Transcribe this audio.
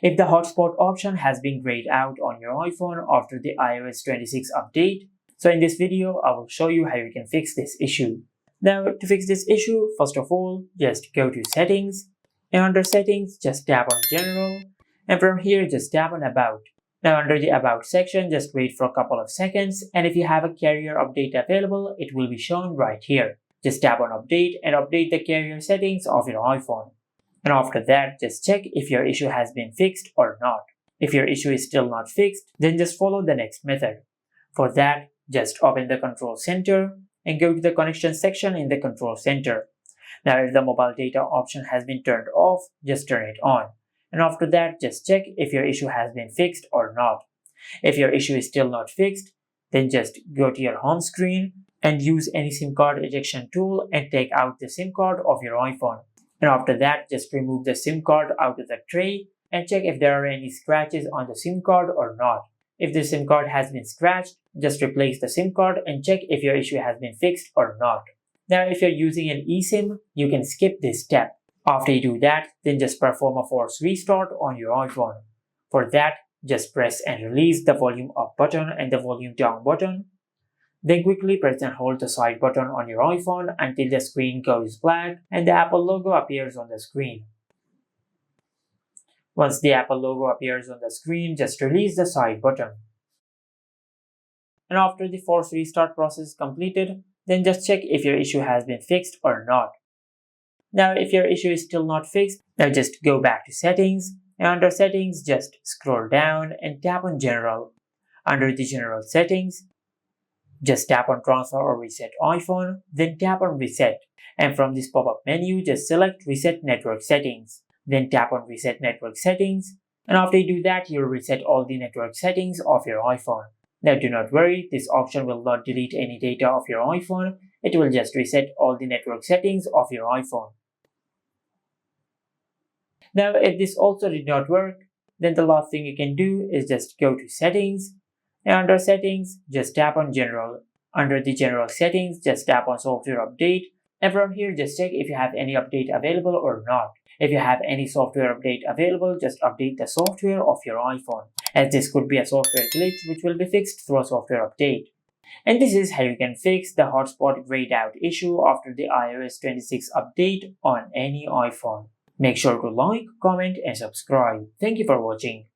If the hotspot option has been grayed out on your iPhone after the iOS 26 update, so in this video I will show you how you can fix this issue. Now to fix this issue, first of all, just go to settings, and under settings just tap on general, and from here just tap on about. Now under the about section just wait for a couple of seconds, and if you have a carrier update available, it will be shown right here. Just tap on update and update the carrier settings of your iPhone. And after that, just check if your issue has been fixed or not. If your issue is still not fixed, then just follow the next method. For that, just open the control center and go to the connection section in the control center. Now if the mobile data option has been turned off, just turn it on. And after that, just check if your issue has been fixed or not. If your issue is still not fixed, then just go to your home screen and use any SIM card ejection tool and take out the SIM card of your iPhone. And after that, just remove the SIM card out of the tray and check if there are any scratches on the SIM card or not. If the SIM card has been scratched, just replace the SIM card and check if your issue has been fixed or not. Now if you're using an eSIM, you can skip this step. After you do that, then just perform a force restart on your iPhone. For that, just press and release the volume up button and the volume down button. Then quickly press and hold the side button on your iPhone until the screen goes black and the Apple logo appears on the screen. Once the Apple logo appears on the screen, just release the side button. And after the force restart process is completed, then just check if your issue has been fixed or not. Now if your issue is still not fixed, now just go back to settings, and under settings just scroll down and tap on general. Under the general settings, just tap on transfer or reset iPhone, then tap on reset, and from this pop-up menu just select reset network settings, then tap on reset network settings, and after you do that you'll reset all the network settings of your iPhone. Now do not worry, this option will not delete any data of your iPhone, it will just reset all the network settings of your iPhone. Now if this also did not work, then the last thing you can do is just go to settings, and under settings just tap on general. Under the general settings just tap on software update, and from here just check if you have any update available or not. If you have any software update available, just update the software of your iPhone, as this could be a software glitch which will be fixed through a software update. And this is how you can fix the hotspot grayed out issue after the iOS 26 update on any iPhone. Make sure to like, comment and subscribe. Thank you for watching.